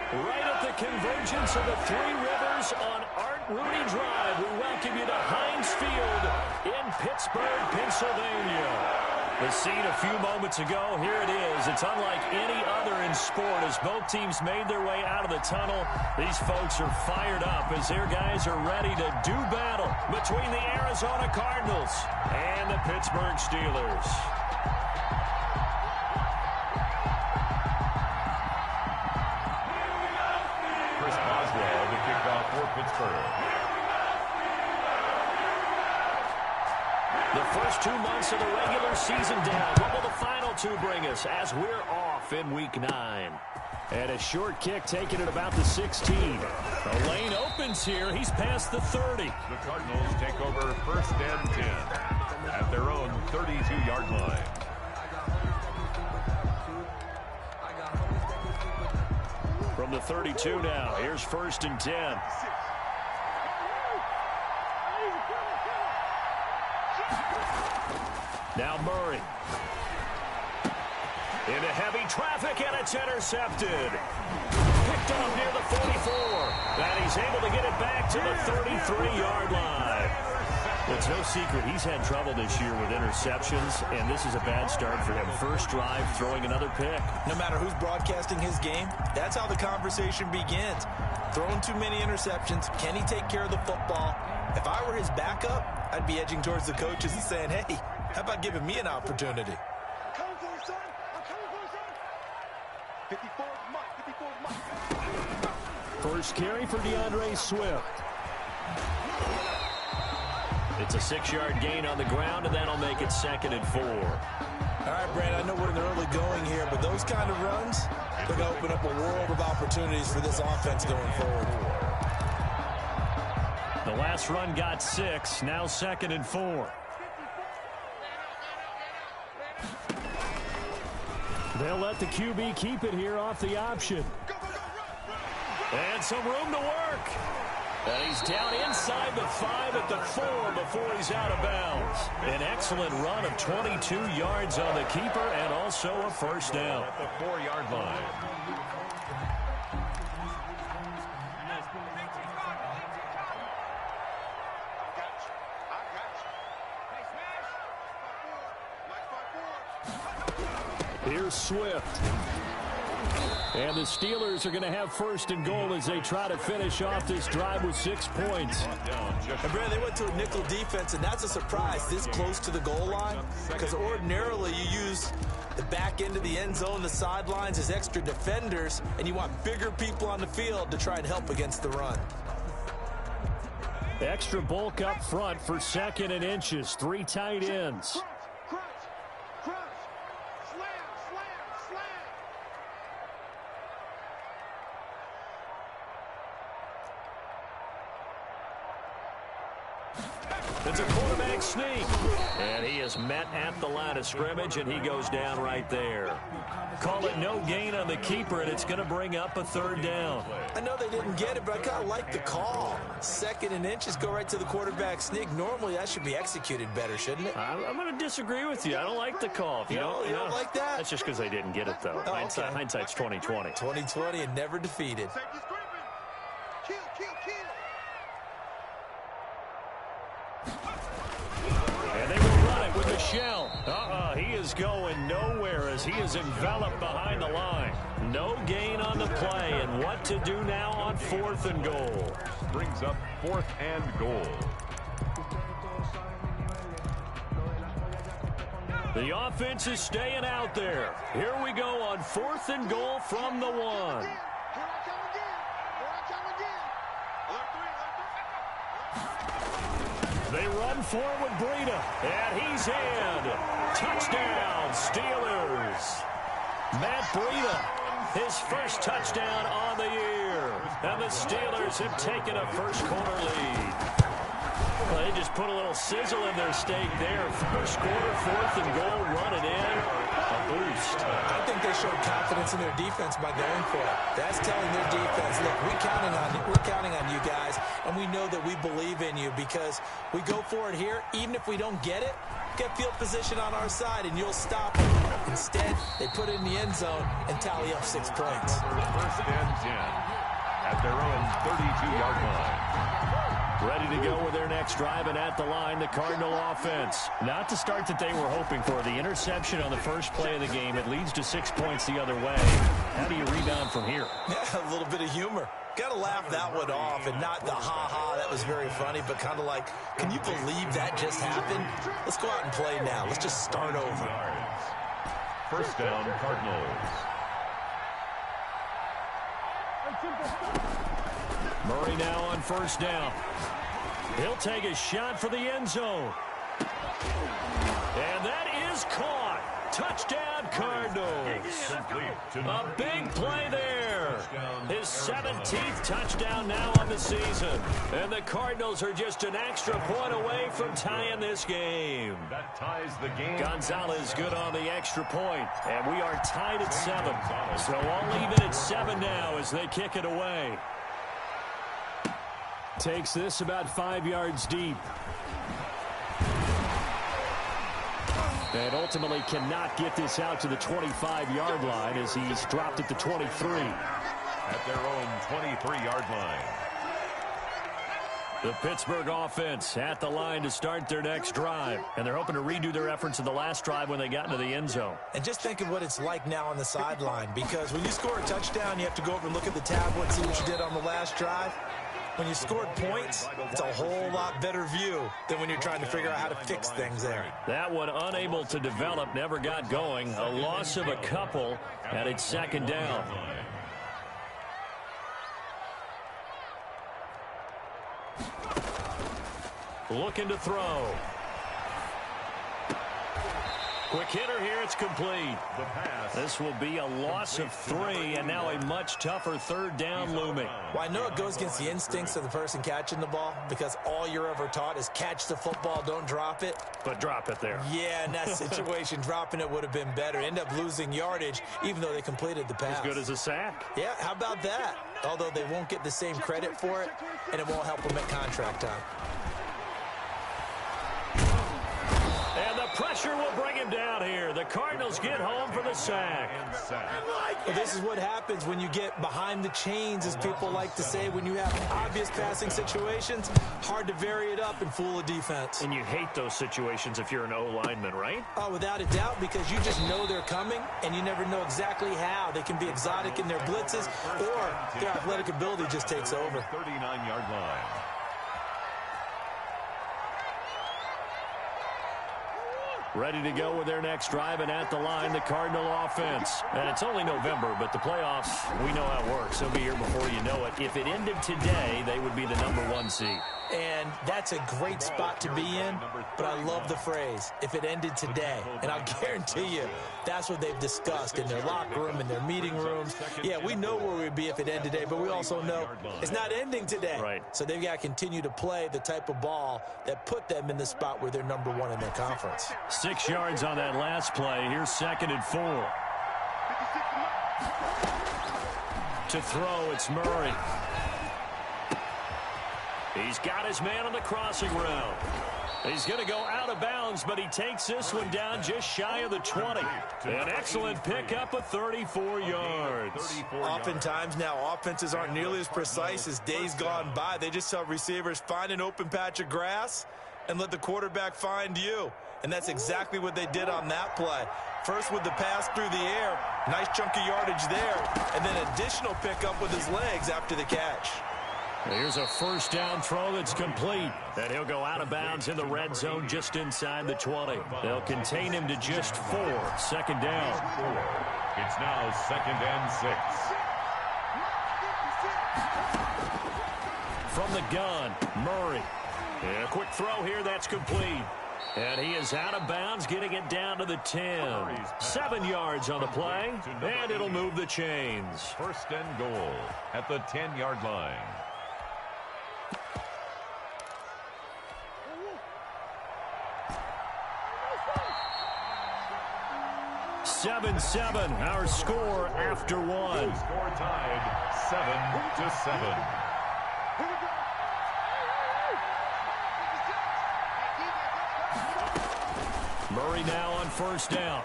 Right at the convergence of the Three Rivers on Art Rooney Drive, we welcome you to Heinz Field in Pittsburgh, Pennsylvania. The scene a few moments ago, here it is. It's unlike any other in sport as both teams made their way out of the tunnel. These folks are fired up as their guys are ready to do battle between the Arizona Cardinals and the Pittsburgh Steelers. The first 2 months of the regular season down. What will the final two bring us as we're off in Week 9? And a short kick taken at about the 16. The lane opens here. He's past the 30. The Cardinals take over 1st and 10 at their own 32-yard line. From the 32 now, here's 1st and 10. Now Murray. Into heavy traffic, and it's intercepted. Picked off near the 44. And he's able to get it back to the 33-yard line. It's no secret he's had trouble this year with interceptions, and this is a bad start for him. First drive, throwing another pick. No matter who's broadcasting his game, that's how the conversation begins. Throwing too many interceptions. Can he take care of the football? If I were his backup, I'd be edging towards the coaches and saying, hey, how about giving me an opportunity? I'm coming for you, son. I'm coming for you, son. 54 is mine. 54 is mine. First carry for DeAndre Swift. It's a 6-yard gain on the ground, and that'll make it 2nd and 4. All right, Brandon, I know we're in the early going here, but those kind of runs, they're going to open up a world of opportunities for this offense going forward. The last run got 6, now 2nd and 4. They'll let the QB keep it here off the option. And some room to work. And he's down inside the 5 at the 4 before he's out of bounds. An excellent run of 22 yards on the keeper and also a first down. At the 4-yard line. Here's Swift. And the Steelers are going to have 1st and goal as they try to finish off this drive with 6 points. And Brandon, they went to a nickel defense, and that's a surprise this close to the goal line, because ordinarily you use the back end of the end zone, the sidelines as extra defenders, and you want bigger people on the field to try and help against the run. Extra bulk up front for 2nd and inches. 3 tight ends. It's a quarterback sneak. And he is met at the line of scrimmage, and he goes down right there. Call it no gain on the keeper, and it's going to bring up a 3rd down. I know they didn't get it, but I kind of like the call. 2nd and inches, go right to the quarterback sneak. Normally, that should be executed better, shouldn't it? I'm going to disagree with you. I don't like the call. You don't like that? That's just because they didn't get it, though. Oh, okay. Hindsight's 20/20. 20/20 and never defeated. And they will run it with Michelle. He is going nowhere as he is enveloped behind the line. No gain on the play, and what to do now on 4th and goal. Brings up 4th and goal. The offense is staying out there. Here we go on 4th and goal from the 1. They run forward, Breida, and he's in. Touchdown, Steelers. Matt Breida, his first touchdown on the year. And the Steelers have taken a first-quarter lead. Well, they just put a little sizzle in their steak there. First quarter, 4th and goal, run it in. A boost. I think they showed confidence in their defense by going for it. That's telling their defense, look, we're counting on you guys, and we know that we believe in you because we go for it here. Even if we don't get it, get field position on our side, and you'll stop them. Instead, they put it in the end zone and tally up 6 points. First and 10 at their own 32-yard line. Ready to go with their next drive, and at the line, the Cardinal offense. Not the start that they were hoping for. The interception on the first play of the game, it leads to 6 points the other way. How do you rebound from here? Yeah, a little bit of humor. Got to laugh that one off, and not the ha-ha, that was very funny, but kind of like, can you believe that just happened? Let's go out and play now. Let's just start over. First down, Cardinals. Murray now on first down. He'll take a shot for the end zone. And that is caught. Touchdown, Cardinals. A big play there. His 17th touchdown now on the season. And the Cardinals are just an extra point away from tying this game. That ties the game. Gonzalez good on the extra point. And we are tied at 7. So all even at 7 now as they kick it away. Takes this about 5 yards deep. And ultimately cannot get this out to the 25-yard line as he's dropped at the 23. At their own 23-yard line. The Pittsburgh offense at the line to start their next drive. And they're hoping to redo their efforts in the last drive when they got into the end zone. And just think of what it's like now on the sideline. Because when you score a touchdown, you have to go over and look at the tablet and see what you did on the last drive. When you scored points, it's a whole lot better view than when you're trying to figure out how to fix things there. That one unable to develop, never got going. A loss of a couple, and it's second down. Looking to throw. Quick hitter here, it's complete. This will be a loss of 3, and now a much tougher third down looming. Well, I know it goes against the instincts of the person catching the ball because all you're ever taught is catch the football, don't drop it. But drop it there. Yeah, in that situation, dropping it would have been better. End up losing yardage, even though they completed the pass. As good as a sack. Yeah, how about that? Although they won't get the same credit for it, and it won't help them at contract time. And the pressure will bring him down here. The Cardinals get home for the sack. Well, this is what happens when you get behind the chains, as people like to say. When you have obvious passing situations, hard to vary it up and fool a defense. And you hate those situations if you're an O-lineman, right? Oh, without a doubt, because you just know they're coming, and you never know exactly how. They can be exotic in their blitzes, or their athletic ability just takes over. 39-yard line. Ready to go with their next drive, and at the line, the Cardinal offense. And it's only November, but the playoffs, we know how it works. They'll be here before you know it. If it ended today, they would be the #1 seed. And that's a great spot to be in, but I love the phrase, if it ended today. And I'll guarantee you, that's what they've discussed in their locker room, in their meeting rooms. Yeah, we know where we'd be if it ended today, but we also know it's not ending today. Right. So they've got to continue to play the type of ball that put them in the spot where they're #1 in their conference. 6 yards on that last play. Here's 2nd and 4. To throw, it's Murray. He's got his man on the crossing route. He's going to go out of bounds, but he takes this one down just shy of the 20. An excellent pickup of 34 yards. Oftentimes now, offenses aren't nearly as precise as days gone by. They just tell receivers, find an open patch of grass and let the quarterback find you. And that's exactly what they did on that play. First with the pass through the air, nice chunk of yardage there, and then additional pickup with his legs after the catch. Here's a first down throw that's complete. And he'll go out of bounds in the red zone just inside the 20. They'll contain him to just 4. 2nd down. It's now 2nd and 6. From the gun, Murray. And a quick throw here, that's complete. And he is out of bounds, getting it down to the 10. 7 yards on the play, and it'll move the chains. First and goal at the 10-yard line. 7-7, our score after 1. Score tied 7-7. Murray now on first down.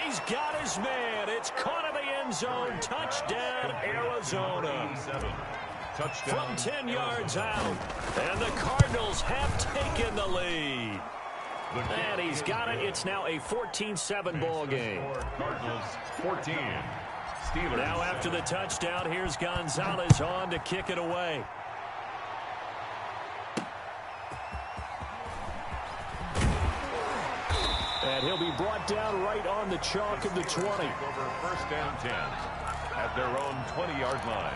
He's got his man. It's caught in the end zone. Touchdown, Arizona. Touchdown. From 10 yards out. And the Cardinals have taken the lead. And he's got it. It's now a 14-7 ball game. Cardinals 14. Steelers. Now after the touchdown, here's Gonzalez on to kick it away. And he'll be brought down right on the chalk of the 20. Over first and 10 at their own 20-yard line.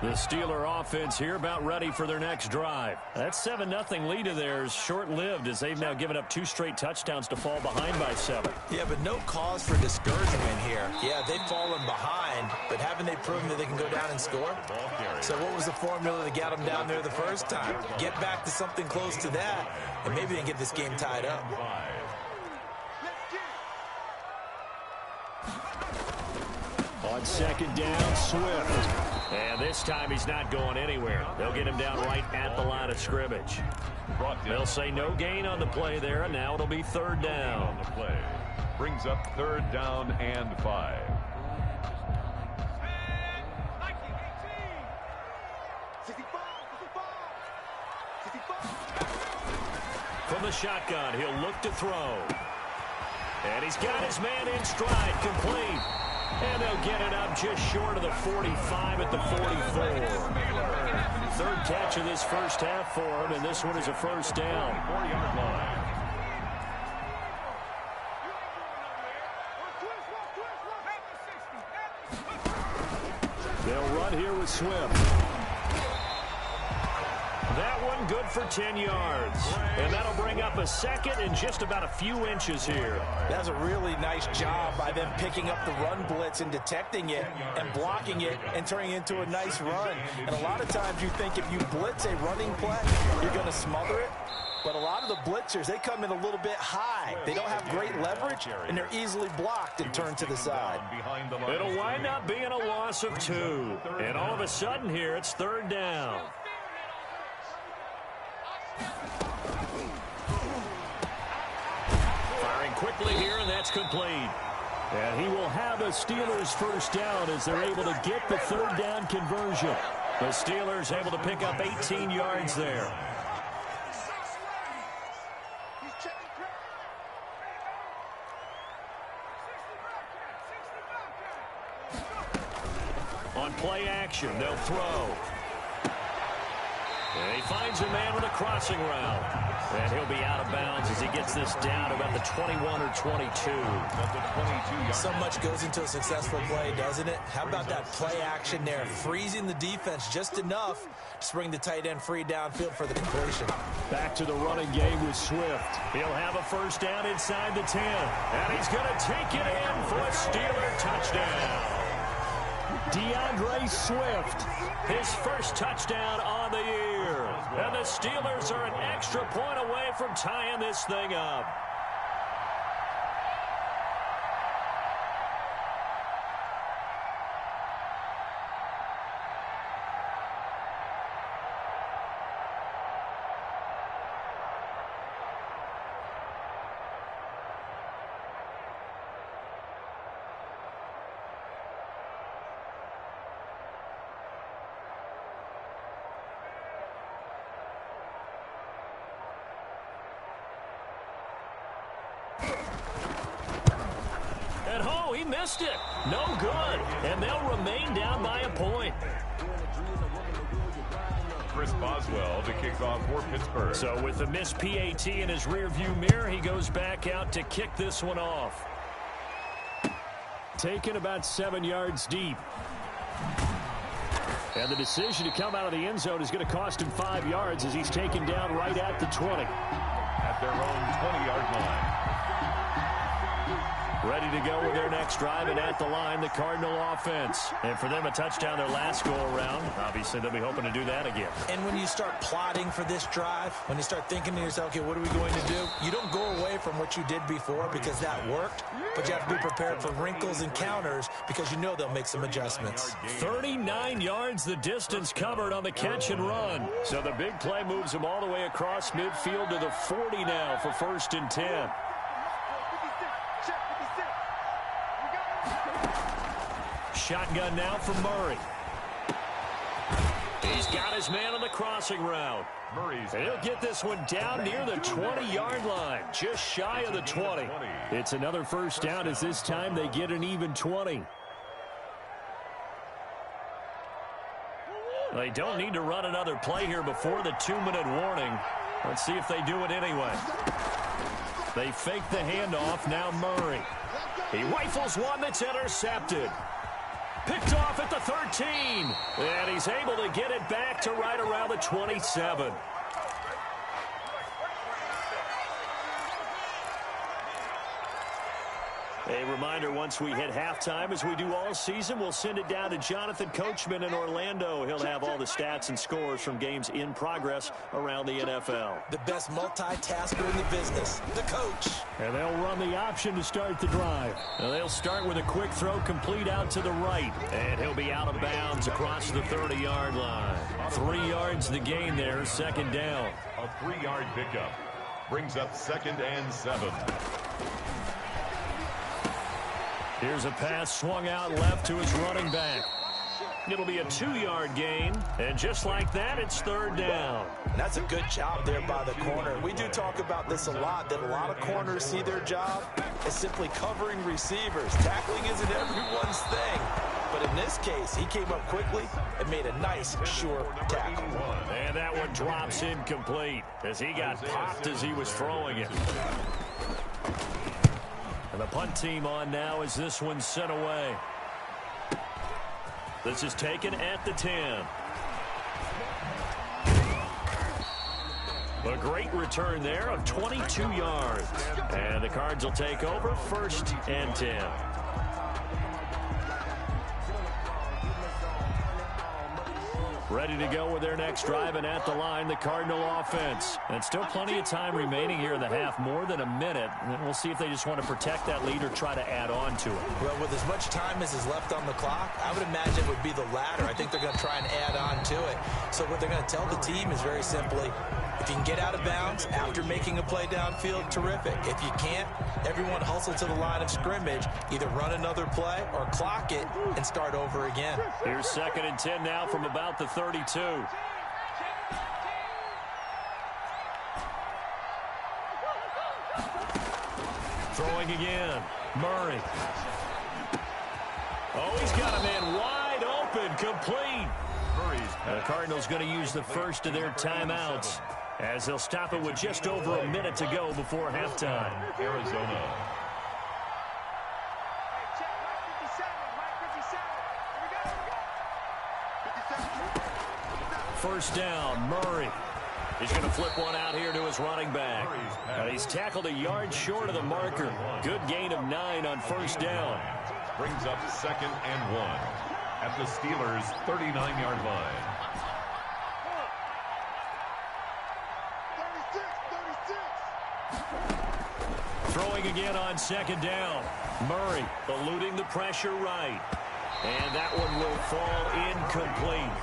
The Steeler offense here about ready for their next drive. That 7-0 lead of theirs short-lived as they've now given up 2 straight touchdowns to fall behind by 7. Yeah, but no cause for discouragement here. Yeah, they've fallen behind, but haven't they proven that they can go down and score? So what was the formula that got them down there the first time? Get back to something close to that, and maybe they can get this game tied up. On second down, Swift. And this time he's not going anywhere. They'll get him down right at the line of scrimmage. They'll say no gain on the play there, and now it'll be third down. On the play. Brings up third down and 5. From the shotgun, he'll look to throw. And he's got his man in stride, complete. And they'll get it up just short of the 45 at the 44. Third catch of this first half for him, and this one is a first down. 4-yard line. They'll run here with Swift. That one good for 10 yards. And that'll bring up a second and just about a few inches here. That's a really nice job by them picking up the run blitz and detecting it and blocking it and turning it into a nice run. And a lot of times you think if you blitz a running play, you're going to smother it. But a lot of the blitzers, they come in a little bit high. They don't have great leverage, and they're easily blocked and turned to the side. It'll wind up being a loss of 2. And all of a sudden here, it's third down. Firing quickly here, and that's complete. And he will have a Steelers first down as they're able to get the third down conversion. The Steelers able to pick up 18 yards there. On play action, they'll throw. And he finds a man with a crossing route. And he'll be out of bounds as he gets this down about the 21 or 22. So much goes into a successful play, doesn't it? How about that play action there? Freezing the defense just enough to bring the tight end free downfield for the completion. Back to the running game with Swift. He'll have a first down inside the 10. And he's going to take it in for a Steeler touchdown. DeAndre Swift, his first touchdown on the year. And the Steelers are an extra point away from tying this thing up. He missed it. No good. And they'll remain down by a point. Chris Boswell to kick off for Pittsburgh. So with the missed PAT in his rearview mirror, he goes back out to kick this one off. Taken about 7 yards deep. And the decision to come out of the end zone is going to cost him 5 yards as he's taken down right at the 20. At their own 20-yard line. Ready to go with their next drive, and at the line, the Cardinal offense. And for them, a touchdown their last go-around. Obviously, they'll be hoping to do that again. And when you start plotting for this drive, when you start thinking to yourself, okay, what are we going to do? You don't go away from what you did before because that worked, but you have to be prepared for wrinkles and counters because you know they'll make some adjustments. 39 yards the distance covered on the catch and run. So the big play moves them all the way across midfield to the 40 now for 1st and 10. Shotgun now from Murray. He's got his man on the crossing route. And he'll get this one down near the 20-yard line, just shy of the 20. It's another first down as this time they get an even 20. They don't need to run another play here before the 2-minute warning. Let's see if they do it anyway. They fake the handoff, now Murray. He rifles one that's intercepted. Picked off at the 13. And he's able to get it back to right around the 27. A reminder, once we hit halftime, as we do all season, we'll send it down to Jonathan Coachman in Orlando. He'll have all the stats and scores from games in progress around the NFL. The best multitasker in the business, the coach. And they'll run the option to start the drive. Now they'll start with a quick throw complete out to the right. And he'll be out of bounds across the 30-yard line. 3 yards the gain there, 2nd down. A 3-yard pickup brings up 2nd and 7. Here's a pass swung out left to his running back. It'll be a 2-yard gain, and just like that, it's 3rd down. That's a good job there by the corner. We do talk about this a lot, that a lot of corners see their job as simply covering receivers. Tackling isn't everyone's thing. But in this case, he came up quickly and made a nice, sure tackle. And that one drops incomplete as he got popped as he was throwing it. And the punt team on now as this one's sent away. This is taken at the 10. A great return there of 22 yards. And the Cards will take over 1st and 10. Ready to go with their next drive, and at the line, the Cardinal offense. And still plenty of time remaining here in the half, more than a minute. And we'll see if they just want to protect that lead or try to add on to it. Well, with as much time as is left on the clock, I would imagine it would be the latter. I think they're going to try and add on to it. So what they're going to tell the team is very simply, if you can get out of bounds after making a play downfield, terrific. If you can't, everyone hustle to the line of scrimmage, either run another play or clock it and start over again. Here's 2nd and 10 now from about the 32. Throwing again. Murray. Oh, he's got a man wide open, complete. The Cardinals going to use the first of their timeouts as they'll stop it with just over a minute to go before halftime. Arizona. First down, Murray. He's going to flip one out here to his running back. He's tackled a yard short of the marker. Good gain of 9 on 1st down. Brings up 2nd and 1 at the Steelers' 39-yard line. 36. Throwing again on 2nd down. Murray eluding the pressure right. And that one will fall incomplete.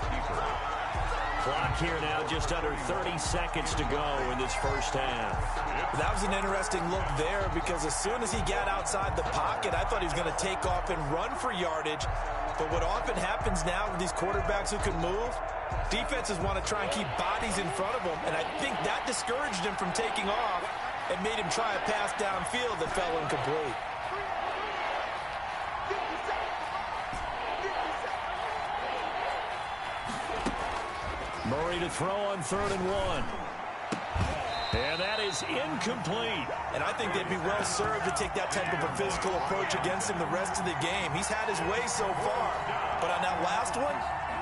Clock here now, just under 30 seconds to go in this first half. That was an interesting look there because as soon as he got outside the pocket, I thought he was going to take off and run for yardage. But what often happens now with these quarterbacks who can move, defenses want to try and keep bodies in front of them, and I think that discouraged him from taking off and made him try a pass downfield that fell incomplete. Murray to throw on 3rd and 1. And that is incomplete. And I think they'd be well served to take that type of a physical approach against him the rest of the game. He's had his way so far. But on that last one,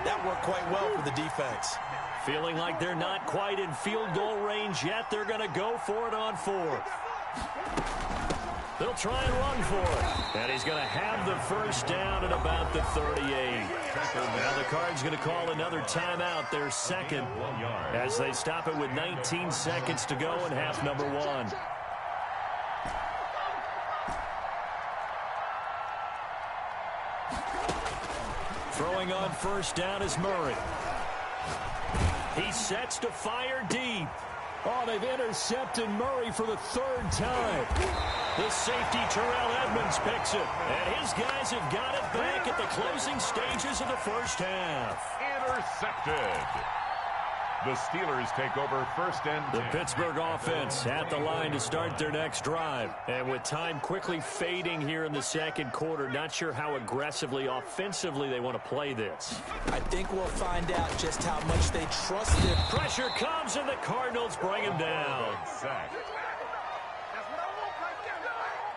that worked quite well for the defense. Feeling like they're not quite in field goal range yet. They're going to go for it on 4th. They'll try and run for it. And he's going to have the first down at about the 38. Now the Cards going to call another timeout, their second, as they stop it with 19 seconds to go in half number one. Throwing on first down is Murray. He sets to fire deep. Oh, they've intercepted Murray for the third time. The safety, Terrell Edmonds, picks it. And his guys have got it back at the closing stages of the first half. Intercepted. The Steelers take over first and 10. The Pittsburgh offense at the line to start their next drive. And with time quickly fading here in the second quarter, not sure how aggressively, offensively they want to play this. I think we'll find out just how much they trust him. Pressure comes, and the Cardinals bring him down. Sacked.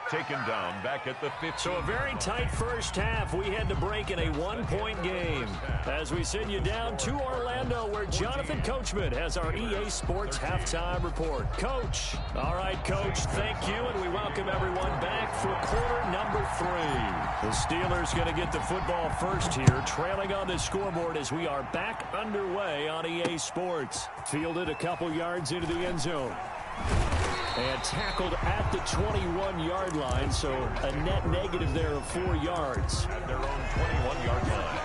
Taken down back at the 15. So a very tight first half. We had to break in a one-point game. As we send you down to Orlando, where Jonathan Coachman has our EA Sports halftime report. Coach. All right, Coach, thank you, and we welcome everyone back for quarter number 3. The Steelers going to get the football first here, trailing on the scoreboard as we are back underway on EA Sports. Fielded a couple yards into the end zone. And tackled at the 21-yard line, so a net negative there of 4 yards. At their own 21-yard line.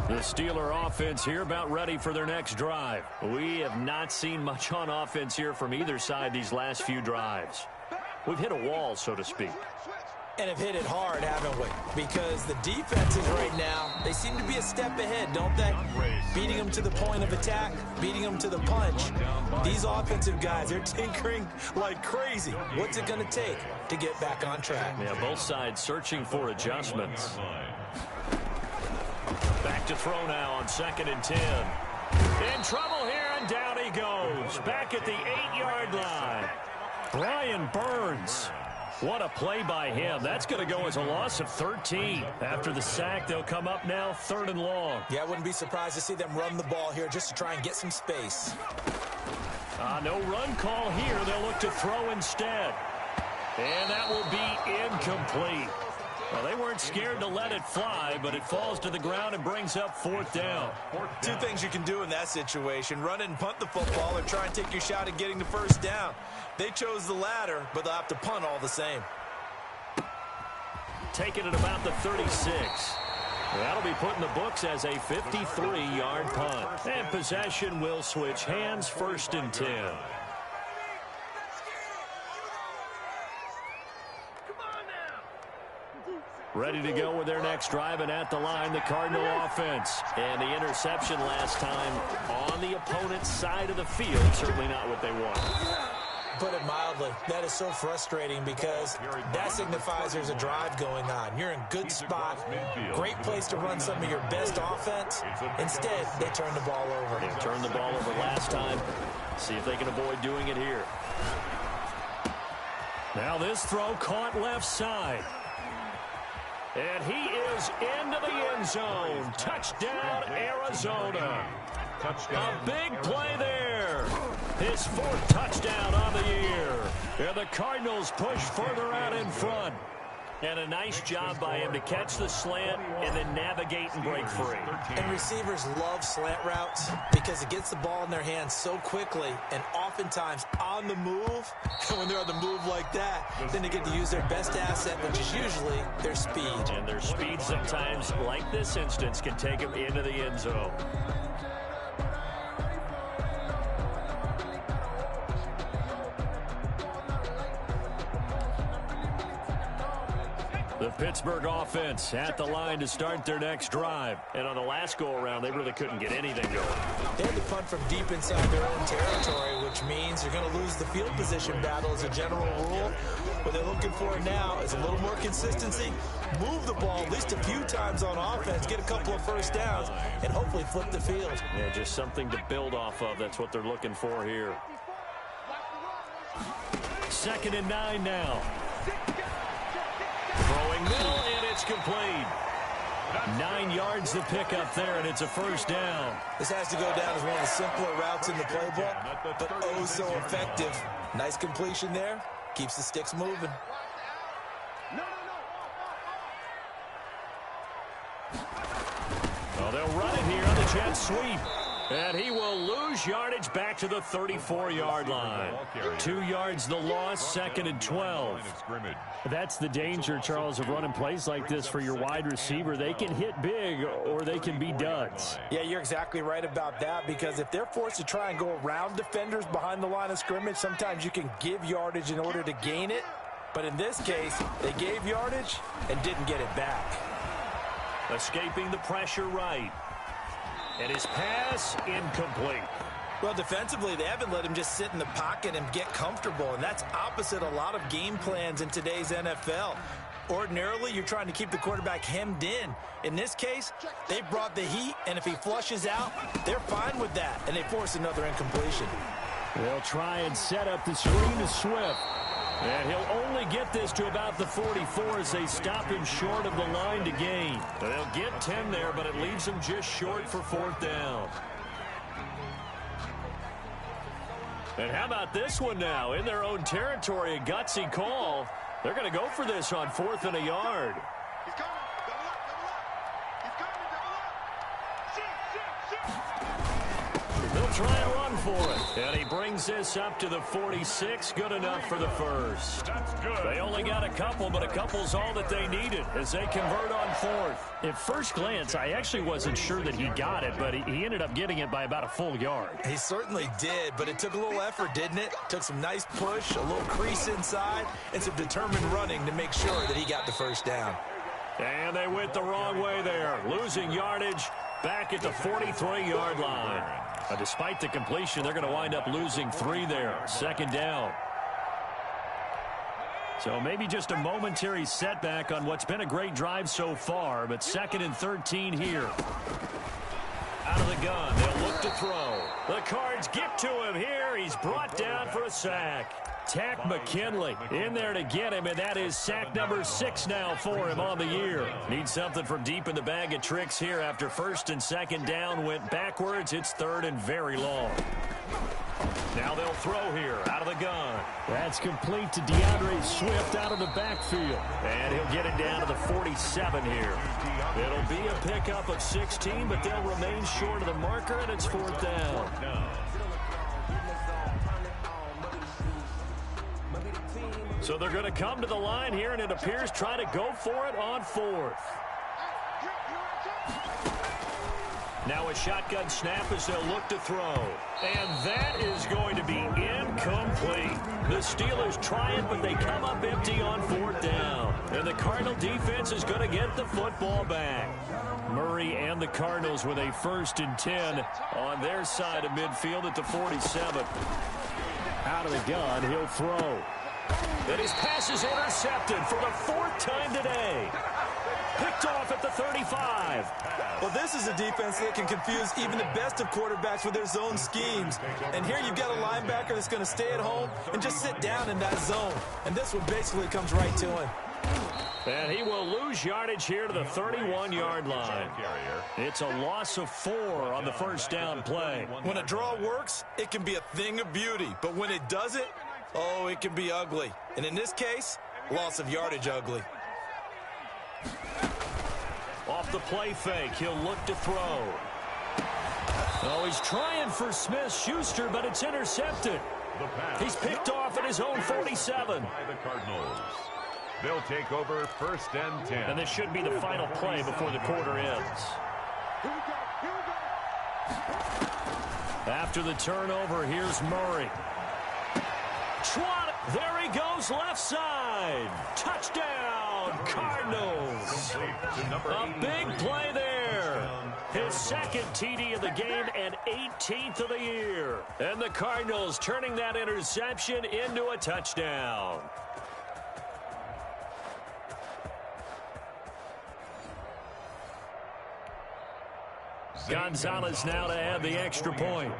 The Steeler offense here about ready for their next drive. We have not seen much on offense here from either side these last few drives. We've hit a wall, so to speak. And have hit it hard, haven't we? Because the defenses right now, they seem to be a step ahead, don't they? Beating them to the point of attack, beating them to the punch. These offensive guys, they're tinkering like crazy. What's it going to take to get back on track? Yeah, both sides searching for adjustments. Back to throw now on 2nd and 10. In trouble here, and down he goes. Back at the 8-yard line. Brian Burns. What a play by him. That's going to go as a loss of 13. After the sack, they'll come up now 3rd and long. Yeah, I wouldn't be surprised to see them run the ball here just to try and get some space. No run call here. They'll look to throw instead. And that will be incomplete. Well, they weren't scared to let it fly, but it falls to the ground and brings up 4th down. Two things you can do in that situation: run and punt the football, or try and take your shot at getting the first down. They chose the latter, but they'll have to punt all the same. Taken at about the 36. That'll be put in the books as a 53-yard punt. And possession will switch hands, 1st and 10. Ready to go with their next drive, and at the line, the Cardinal offense. And the interception last time on the opponent's side of the field. Certainly not what they want. Put it mildly, that is so frustrating because that signifies there's a drive going on. You're in good spot, great place to run some of your best offense. Instead, they turn the ball over. They turned the ball over last time. See if they can avoid doing it here. Now this throw caught left side. And he is into the end zone. Touchdown, Arizona. A big play there. His 4th touchdown of the year. And the Cardinals push further out in front. And a nice job by him to catch the slant and then navigate and break free. And receivers love slant routes because it gets the ball in their hands so quickly and oftentimes on the move. And when they're on the move like that, then they get to use their best asset, which is usually their speed. And their speed sometimes, like this instance, can take them into the end zone. The Pittsburgh offense at the line to start their next drive. And on the last go-around, they really couldn't get anything going. They had to punt from deep inside their own territory, which means you're going to lose the field position battle as a general rule. What they're looking for now is a little more consistency, move the ball at least a few times on offense, get a couple of first downs, and hopefully flip the field. Yeah, just something to build off of. That's what they're looking for here. 2nd and 9 now. Throwing middle, and it's complete. 9 yards to pick up there, and it's a first down. This has to go down as one of the simpler routes in the playbook, but oh so effective. Nice completion there. Keeps the sticks moving. Well, they'll run it here on the jet sweep. And he will lose yardage back to the 34-yard line. 2 yards the loss, 2nd and 12. That's the danger, Charles, of running plays like this for your wide receiver. They can hit big or they can be duds. Yeah, you're exactly right about that, because if they're forced to try and go around defenders behind the line of scrimmage, sometimes you can give yardage in order to gain it. But in this case, they gave yardage and didn't get it back. Escaping the pressure right. And his pass incomplete. Well, defensively, they haven't let him just sit in the pocket and get comfortable, and that's opposite a lot of game plans in today's NFL. Ordinarily, you're trying to keep the quarterback hemmed in. In this case, they brought the heat, and if he flushes out, they're fine with that, and they force another incompletion. They'll try and set up the screen to Swift. And he'll only get this to about the 44 as they stop him short of the line to gain. They'll get 10 there, but it leaves them just short for 4th down. And how about this one now? In their own territory, a gutsy call. They're going to go for this on 4th and a yard. He's coming. Double up, double up. He's coming, double up. Sit. They'll try and run for it. And he brings this up to the 46. Good enough for the first. That's good. They only got a couple, but a couple's all that they needed as they convert on 4th. At first glance, I actually wasn't sure that he got it, but he ended up getting it by about a full yard. He certainly did, but it took a little effort, didn't it? Took some nice push, a little crease inside, and some determined running to make sure that he got the first down. And they went the wrong way there, losing yardage back at the 43-yard line. Despite the completion, they're going to wind up losing 3 there. 2nd down. So maybe just a momentary setback on what's been a great drive so far, but 2nd and 13 here. Out of the gun, they'll look to throw. The Cards get to him here. He's brought down for a sack. Tack McKinley in there to get him, and that is sack number 6 now for him on the year. Needs something from deep in the bag of tricks here after 1st and 2nd down went backwards. It's 3rd and very long. Now they'll throw here out of the gun. That's complete to DeAndre Swift out of the backfield. And he'll get it down to the 47 here. It'll be a pickup of 16, but they'll remain short of the marker, and it's 4th down. So they're going to come to the line here, and it appears try to go for it on 4th. Now a shotgun snap as they'll look to throw. And that is going to be incomplete. The Steelers try it, but they come up empty on 4th down. And the Cardinal defense is going to get the football back. Murray and the Cardinals with a 1st and 10 on their side of midfield at the 47. Out of the gun, he'll throw. And his pass is intercepted for the 4th time today. Picked off at the 35. Well, this is a defense that can confuse even the best of quarterbacks with their zone schemes. And here you've got a linebacker that's going to stay at home and just sit down in that zone. And this one basically comes right to him. And he will lose yardage here to the 31-yard line. It's a loss of 4 on the 1st down play. When a draw works, it can be a thing of beauty. But when it doesn't, oh, it can be ugly. And in this case, loss of yardage ugly. Off the play fake, he'll look to throw. Oh, he's trying for Smith-Schuster, but it's intercepted. He's picked off at his own 47. By the Cardinals. They'll take over 1st and 10. And this should be the final play before the quarter ends. After the turnover, here's Murray. There he goes, left side. Touchdown, Cardinals. A big play there. His 2nd TD of the game and 18th of the year. And the Cardinals turning that interception into a touchdown. Gonzalez now to add the extra point.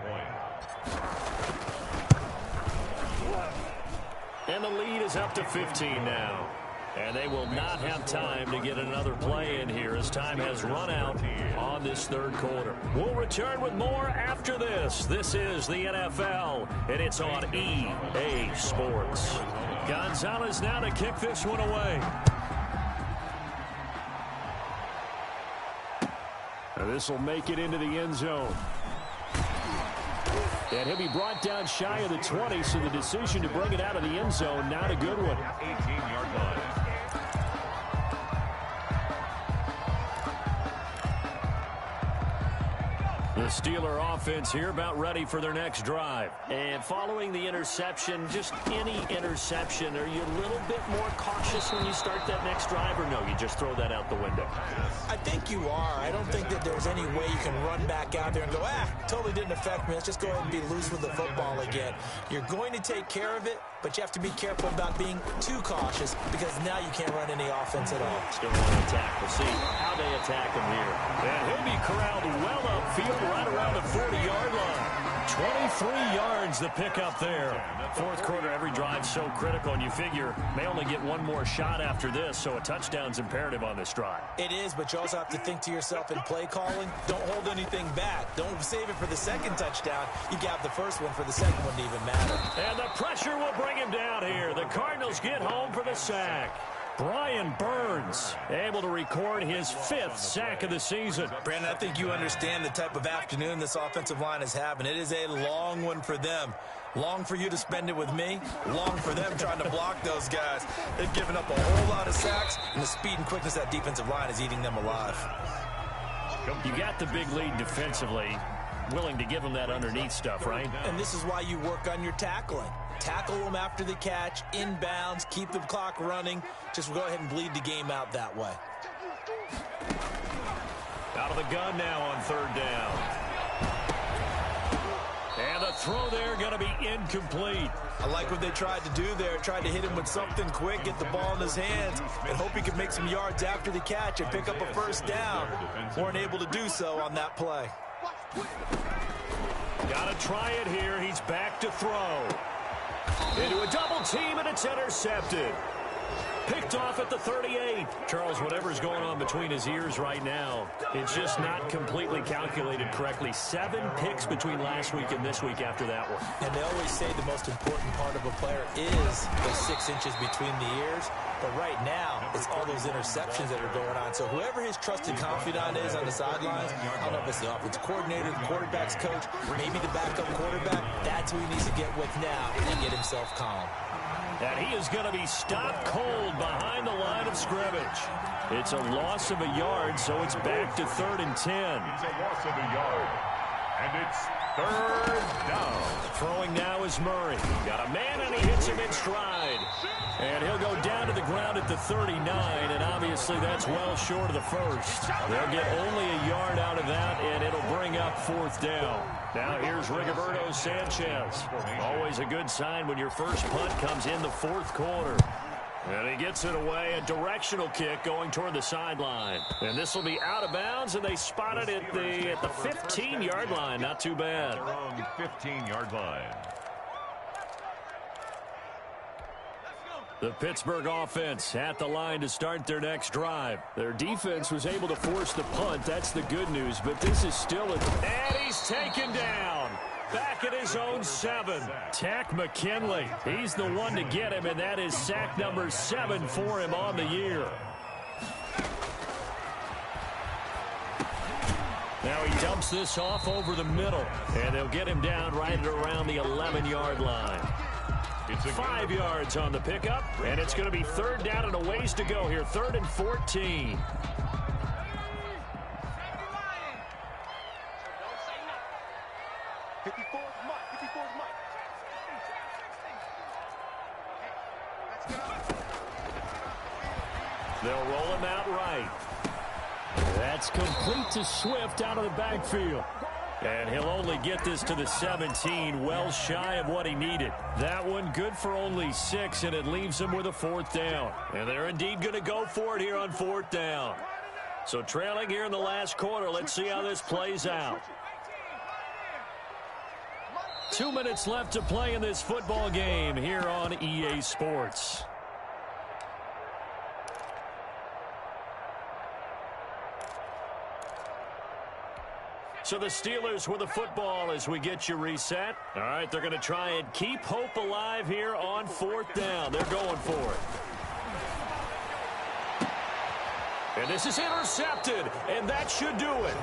And the lead is up to 15 now. And they will not have time to get another play in here as time has run out on this third quarter. We'll return with more after this. This is the NFL, and it's on EA Sports. Gonzalez now to kick this one away. This will make it into the end zone. And he'll be brought down shy of the 20, so the decision to bring it out of the end zone, not a good one. 18-yard line. The Steeler offense here about ready for their next drive. And following the interception, just any interception, are you a little bit more cautious when you start that next drive, or no, you just throw that out the window? I think you are. I don't think that there's any way you can run back out there and go, totally didn't affect me. Let's just go ahead and be loose with the football again. You're going to take care of it, but you have to be careful about being too cautious because now you can't run any offense at all. Still want to attack. We'll see how they attack him here. And he'll be corralled well upfield right around the 40-yard line. 23 yards the pick up there. Fourth quarter, every drive so critical, and you figure may only get one more shot after this, so a touchdown's imperative on this drive. It is, but you also have to think to yourself in play calling, don't hold anything back. Don't save it for the second touchdown. You got the first one for the second one to even matter. And the pressure will bring him down here. The Cardinals get home for the sack. Brian Burns able to record his 5th sack of the season. Brandon, I think you understand the type of afternoon this offensive line is having. It is a long one for them. Long for you to spend it with me. Long for them trying to block those guys. They've given up a whole lot of sacks, and the speed and quickness of that defensive line is eating them alive. You got the big lead defensively. Willing to give them that underneath stuff, right? And this is why you work on your tackling. Tackle them after the catch, inbounds, keep the clock running. Just go ahead and bleed the game out that way. Out of the gun now on third down. And the throw there going to be incomplete. I like what they tried to do there. Tried to hit him with something quick, get the ball in his hands, and hope he could make some yards after the catch and pick up a first down. Weren't able to do so on that play. Got to try it here. He's back to throw. Into a double team, and it's intercepted. Picked off at the 38. Charles, whatever's going on between his ears right now, it's just not completely calculated correctly. 7 picks between last week and this week after that one. And they always say the most important part of a player is those 6 inches between the ears. But right now, it's all those interceptions that are going on. So whoever his trusted confidant is on the sidelines, I don't know if it's the offensive coordinator, the quarterback's coach, maybe the backup quarterback, that's who he needs to get with now and get himself calm. And he is going to be stopped cold behind the line of scrimmage. It's a loss of a yard, so it's back to 3rd and 10. It's a loss of a yard. And it's 3rd down. Throwing now is Murray. Got a man, and he hits him in stride. And he'll go down to the ground at the 39, and obviously that's well short of the first. They'll get only a yard out of that, and it'll bring up 4th down. Now here's Rigoberto Sanchez. Always a good sign when your first punt comes in the 4th quarter. And he gets it away, a directional kick going toward the sideline. And this will be out of bounds, and they spot it at the 15-yard line. Not too bad. Their own 15-yard line. The Pittsburgh offense at the line to start their next drive. Their defense was able to force the punt. That's the good news, but this is still and he's taken down. Back at his own 7. Tack McKinley. He's the one to get him, and that is sack number 7 for him on the year. Now he dumps this off over the middle, and they'll get him down right at around the 11-yard line. 5 yards on the pickup, and it's going to be 3rd down and a ways to go here. 3rd and 14. They'll roll him out right. That's complete to Swift out of the backfield. And he'll only get this to the 17, well shy of what he needed. That one good for only 6, and it leaves him with a 4th down. And they're indeed going to go for it here on 4th down. So trailing here in the last quarter, let's see how this plays out. 2 minutes left to play in this football game here on EA Sports. So the Steelers with the football as we get you reset. All right, they're going to try and keep hope alive here on 4th down. They're going for it. And this is intercepted, and that should do it.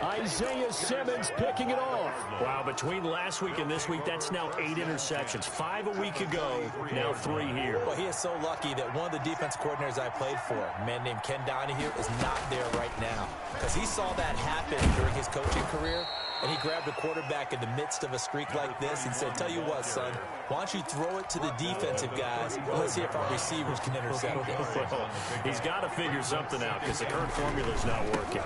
Isaiah Simmons picking it off. Wow, between last week and this week, that's now 8 interceptions. 5 a week ago, now 3 here. Well, he is so lucky that one of the defense coordinators I played for, a man named Ken Donahue, is not there right now. Because he saw that happen during his coaching career, and he grabbed a quarterback in the midst of a streak like this and said, tell you what, son, why don't you throw it to the defensive guys, and let's see if our receivers can intercept it. He's got to figure something out because the current formula is not working.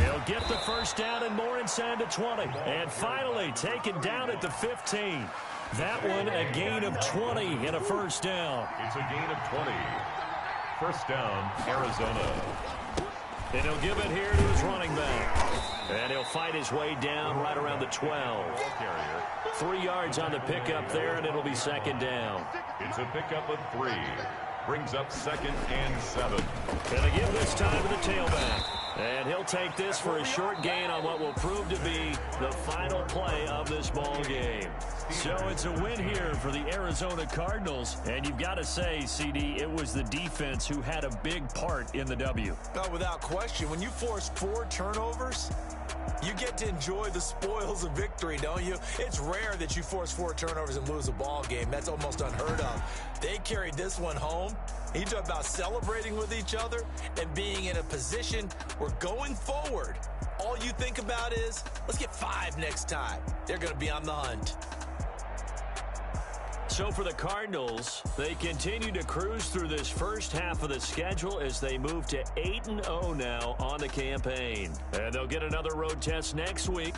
He'll get the first down and more inside the 20. And finally taken down at the 15. That one a gain of 20 and a first down. It's a gain of 20. First down, Arizona. And he'll give it here to his running back. And he'll fight his way down right around the 12. 3 yards on the pickup there, and it'll be second down. It's a pickup of 3. Brings up 2nd and 7. And again this time to the tailback. And he'll take this for a short gain on what will prove to be the final play of this ball game. So it's a win here for the Arizona Cardinals. And you've got to say, CD, it was the defense who had a big part in the W. Oh, without question. When you force 4 turnovers, you get to enjoy the spoils of victory, don't you? It's rare that you force 4 turnovers and lose a ball game. That's almost unheard of. They carried this one home. You talk about celebrating with each other and being in a position where going forward, all you think about is, let's get 5 next time. They're going to be on the hunt. So for the Cardinals, they continue to cruise through this first half of the schedule as they move to 8-0 now on the campaign. And they'll get another road test next week